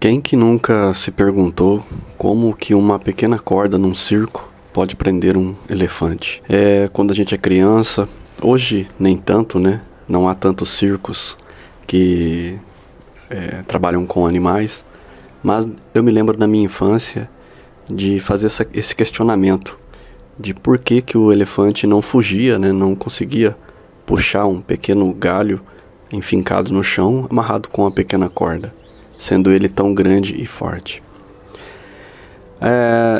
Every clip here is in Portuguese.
Quem que nunca se perguntou como que uma pequena corda num circo pode prender um elefante? Quando a gente é criança, hoje nem tanto, né? Não há tantos circos que trabalham com animais, mas eu me lembro da minha infância de fazer esse questionamento de por que que o elefante não fugia, né? Não conseguia puxar um pequeno galho enfincado no chão, amarrado com uma pequena corda, sendo ele tão grande e forte.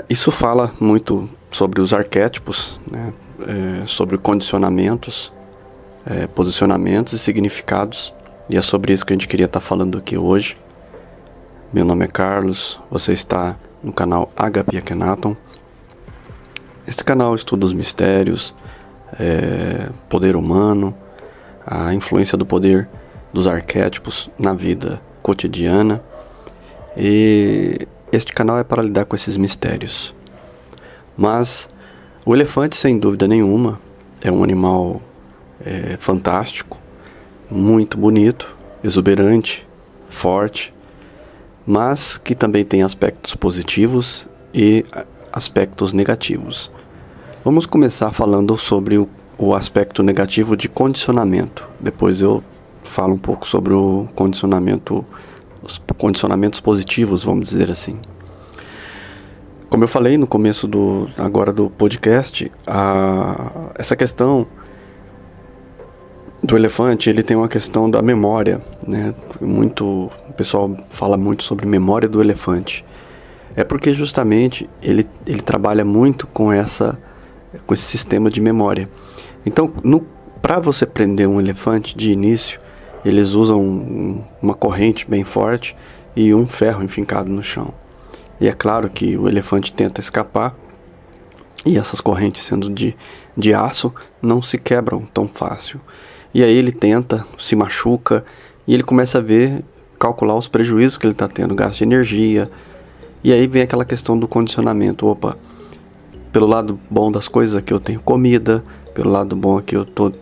Isso fala muito sobre os arquétipos, né? Sobre condicionamentos, posicionamentos e significados, e é sobre isso que a gente queria estar falando aqui hoje. Meu nome é Carlos, você está no canal HP Akhenaton. Esse canal estuda os mistérios, poder humano, a influência do poder dos arquétipos na vida cotidiana, e este canal é para lidar com esses mistérios. Mas o elefante, sem dúvida nenhuma, é um animal fantástico, muito bonito, exuberante, forte, mas que também tem aspectos positivos e aspectos negativos. Vamos começar falando sobre o aspecto negativo de condicionamento. Depois eu falo um pouco sobre o condicionamento, os condicionamentos positivos, vamos dizer assim. Como eu falei no começo do podcast, essa questão do elefante, ele tem uma questão da memória, né? O pessoal fala muito sobre memória do elefante. É porque justamente ele trabalha muito com esse sistema de memória. Então, para você prender um elefante de início, eles usam uma corrente bem forte e um ferro enfincado no chão. E é claro que o elefante tenta escapar, e essas correntes, sendo de aço, não se quebram tão fácil. E aí ele tenta, se machuca, e ele começa a calcular os prejuízos que ele está tendo, gasto de energia. E aí vem aquela questão do condicionamento. Opa, pelo lado bom das coisas aqui eu tenho comida, pelo lado bom aqui eu estou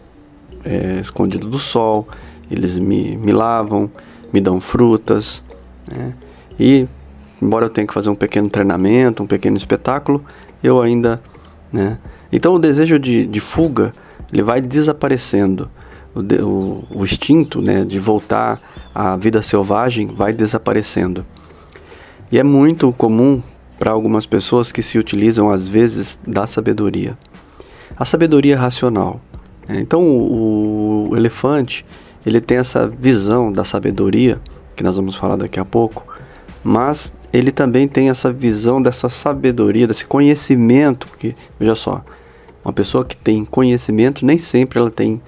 escondido do sol, eles me lavam, me dão frutas, né? E embora eu tenha que fazer um pequeno treinamento, um pequeno espetáculo, eu ainda, né? Então o desejo de fuga, ele vai desaparecendo. O instinto, né, de voltar à vida selvagem vai desaparecendo. E é muito comum para algumas pessoas que se utilizam às vezes da sabedoria. A sabedoria racional. Então o elefante, ele tem essa visão da sabedoria, que nós vamos falar daqui a pouco, mas ele também tem essa visão dessa sabedoria, desse conhecimento, porque, veja só, uma pessoa que tem conhecimento, nem sempre ela tem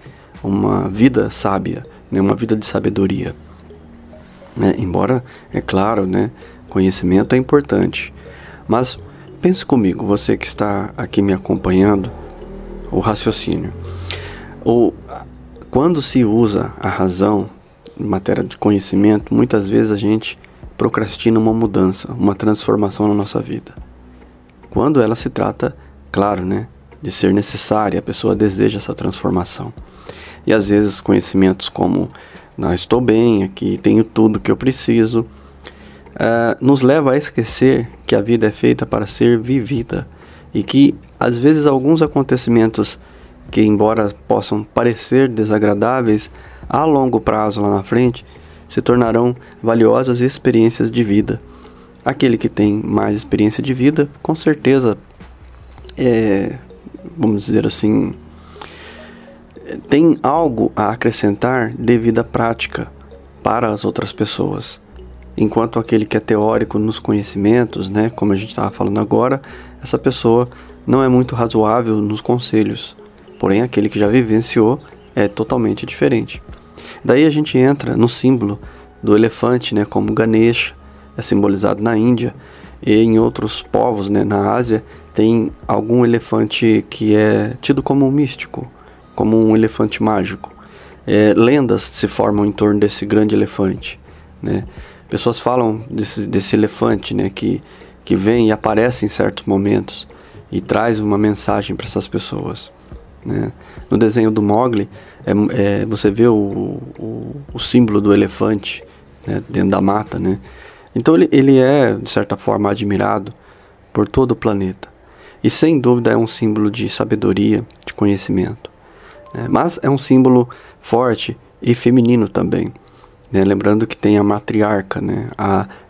uma vida sábia, né, uma vida de sabedoria. Embora, é claro, né, conhecimento é importante. Mas pense comigo, você que está aqui me acompanhando, o raciocínio. Quando se usa a razão em matéria de conhecimento, muitas vezes a gente procrastina uma mudança, uma transformação na nossa vida. Quando ela se trata, claro, né, de ser necessária, a pessoa deseja essa transformação. E às vezes conhecimentos como, não, estou bem aqui, tenho tudo que eu preciso, nos leva a esquecer que a vida é feita para ser vivida. E que às vezes alguns acontecimentos que, embora possam parecer desagradáveis, a longo prazo lá na frente, se tornarão valiosas experiências de vida. Aquele que tem mais experiência de vida, com certeza, vamos dizer assim, tem algo a acrescentar devido à prática para as outras pessoas. Enquanto aquele que é teórico nos conhecimentos, né, como a gente estava falando agora, essa pessoa não é muito razoável nos conselhos. Porém, aquele que já vivenciou é totalmente diferente. Daí a gente entra no símbolo do elefante, né, como Ganesha, é simbolizado na Índia, e em outros povos, né, na Ásia, tem algum elefante que é tido como um místico, como um elefante mágico. Lendas se formam em torno desse grande elefante, né? Pessoas falam desse elefante, né, que vem e aparece em certos momentos e traz uma mensagem para essas pessoas, né? No desenho do Mowgli, você vê o símbolo do elefante, né, dentro da mata, né? Então ele é, de certa forma, admirado por todo o planeta. E sem dúvida é um símbolo de sabedoria, de conhecimento, né? Mas é um símbolo forte e feminino também, né? Lembrando que tem a matriarca, né?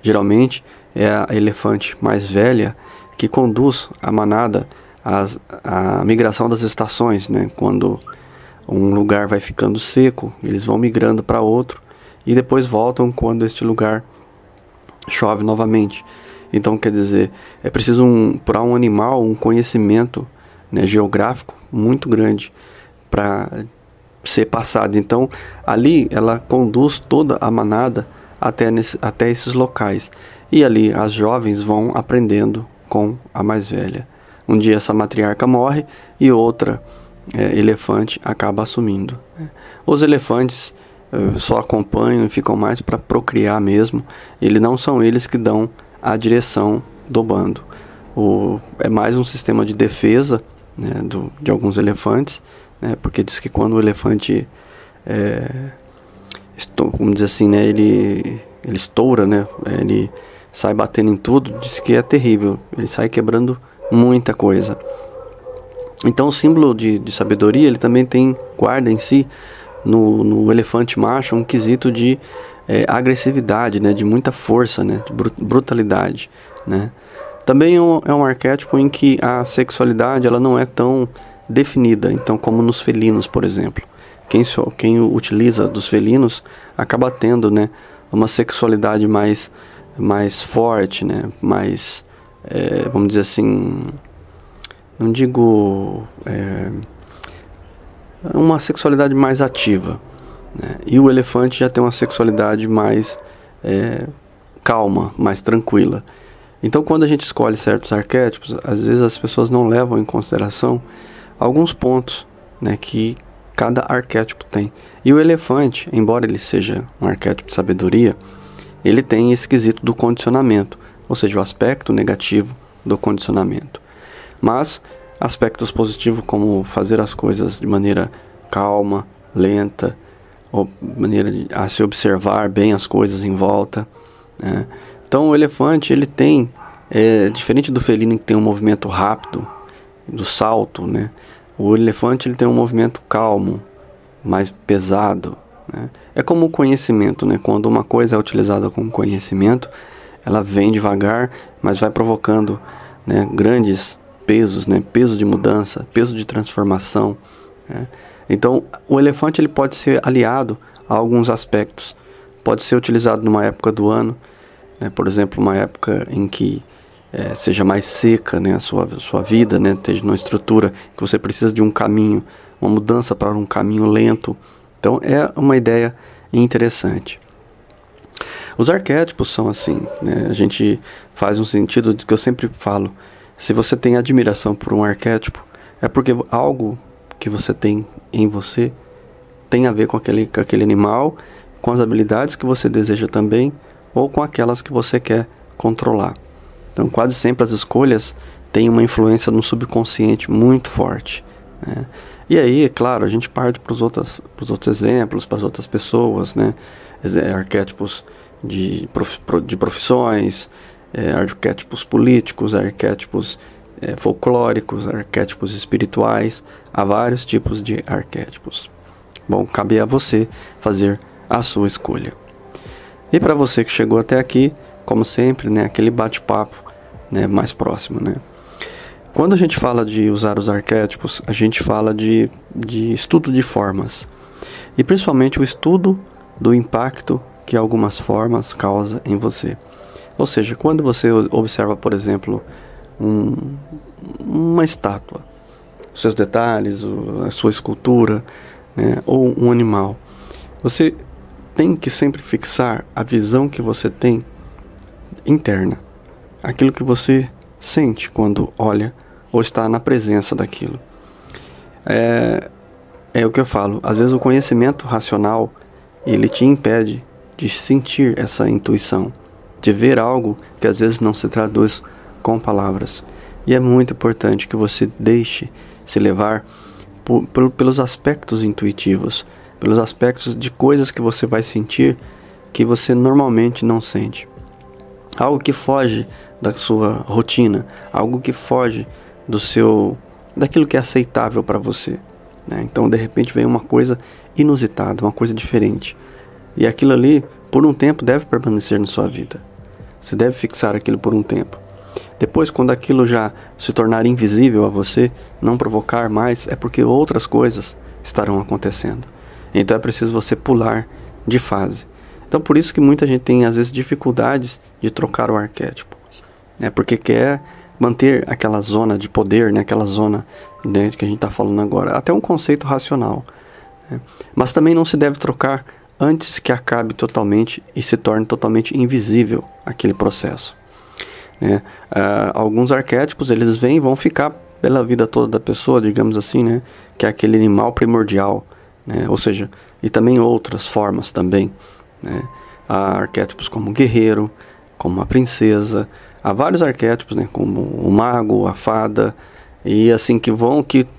Geralmente é a elefante mais velha que conduz a manada à migração das estações, né? Quando um lugar vai ficando seco, eles vão migrando para outro e depois voltam quando este lugar chove novamente. Então, quer dizer, é preciso para um animal um conhecimento, né, geográfico muito grande para ser passado. Então, ali ela conduz toda a manada até esses locais. E ali as jovens vão aprendendo com a mais velha. Um dia essa matriarca morre e outra elefante acaba assumindo, né? Os elefantes só acompanham e ficam mais para procriar mesmo. Não são eles que dão a direção do bando. É mais um sistema de defesa, né, de alguns elefantes, né, porque diz que quando o elefante, vamos dizer assim, né, ele estoura, né, ele sai batendo em tudo, diz que é terrível, ele sai quebrando muita coisa. Então o símbolo de sabedoria, ele também guarda em si, no elefante macho, um quesito de agressividade, né, de muita força, né, de brutalidade, né. Também é um arquétipo em que a sexualidade ela não é tão definida, então, como nos felinos, por exemplo. Quem utiliza dos felinos acaba tendo, né, uma sexualidade mais forte, né, mais, vamos dizer assim, não digo uma sexualidade mais ativa, né? E o elefante já tem uma sexualidade mais calma, mais tranquila. Então, quando a gente escolhe certos arquétipos, às vezes as pessoas não levam em consideração alguns pontos, né, que cada arquétipo tem. E o elefante, embora ele seja um arquétipo de sabedoria, ele tem esse quesito do condicionamento, ou seja, o aspecto negativo do condicionamento. Mas aspectos positivos, como fazer as coisas de maneira calma, lenta, ou maneira a se observar bem as coisas em volta, né? Então o elefante, ele tem, diferente do felino que tem um movimento rápido, do salto, né? O elefante, ele tem um movimento calmo, mais pesado, né? É como o conhecimento, né? Quando uma coisa é utilizada com conhecimento, ela vem devagar, mas vai provocando, né, grandes pesos, né? Peso de mudança, peso de transformação, né? Então, o elefante ele pode ser aliado a alguns aspectos. Pode ser utilizado numa época do ano, né? Por exemplo, uma época em que seja mais seca, né, a sua vida, né, esteja numa estrutura que você precisa de um caminho, uma mudança para um caminho lento. Então, é uma ideia interessante. Os arquétipos são assim, né? A gente faz um sentido de que eu sempre falo. Se você tem admiração por um arquétipo, é porque algo que você tem em você tem a ver com aquele animal, com as habilidades que você deseja também, ou com aquelas que você quer controlar. Então, quase sempre as escolhas têm uma influência no subconsciente muito forte, né? E aí, é claro, a gente parte para os outros exemplos, para as outras pessoas, né? Arquétipos de profissões, arquétipos políticos, arquétipos folclóricos, arquétipos espirituais. Há vários tipos de arquétipos. Bom, cabe a você fazer a sua escolha. E para você que chegou até aqui, como sempre, né, aquele bate-papo, né, mais próximo, né? Quando a gente fala de usar os arquétipos, a gente fala de estudo de formas. E principalmente o estudo do impacto que algumas formas causam em você. Ou seja, quando você observa, por exemplo, uma estátua, os seus detalhes, a sua escultura, né, ou um animal, você tem que sempre fixar a visão que você tem interna, aquilo que você sente quando olha ou está na presença daquilo. É o que eu falo, às vezes o conhecimento racional, ele te impede de sentir essa intuição, de ver algo que às vezes não se traduz com palavras. E é muito importante que você deixe se levar pelos aspectos intuitivos, pelos aspectos de coisas que você vai sentir que você normalmente não sente. algo que foge da sua rotina, algo que foge daquilo que é aceitável para você, né? Então, de repente, vem uma coisa inusitada, uma coisa diferente. E aquilo ali, por um tempo, deve permanecer na sua vida. Você deve fixar aquilo por um tempo. Depois, quando aquilo já se tornar invisível a você, não provocar mais, é porque outras coisas estarão acontecendo. Então é preciso você pular de fase. Então por isso que muita gente tem às vezes dificuldades de trocar o arquétipo, né? Porque quer manter aquela zona de poder, né? Aquela zona, né, que a gente está falando agora. Até um conceito racional, né? Mas também não se deve trocar antes que acabe totalmente e se torne totalmente invisível aquele processo, né? Alguns arquétipos eles vêm e vão ficar pela vida toda da pessoa, digamos assim, né? Que é aquele animal primordial, né? Ou seja, e também outras formas também, né? Há arquétipos como o guerreiro, como a princesa, há vários arquétipos, né? Como o mago, a fada, e assim que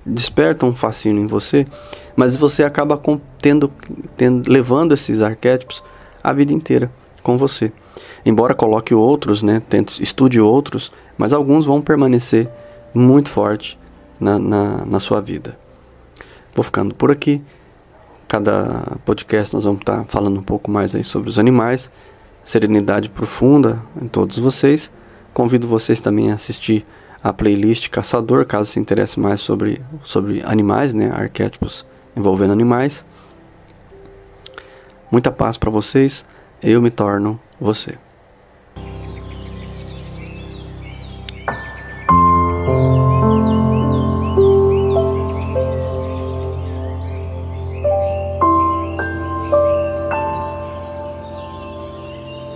despertam um fascínio em você, mas você acaba levando esses arquétipos a vida inteira com você. Embora coloque outros, né? Estude outros, mas alguns vão permanecer muito forte na sua vida. Vou ficando por aqui. Cada podcast nós vamos estar falando um pouco mais aí sobre os animais. Serenidade profunda em todos vocês. Convido vocês também a assistir a playlist Caçador, caso se interesse mais sobre animais, né? Arquétipos envolvendo animais. Muita paz para vocês. Eu me torno você.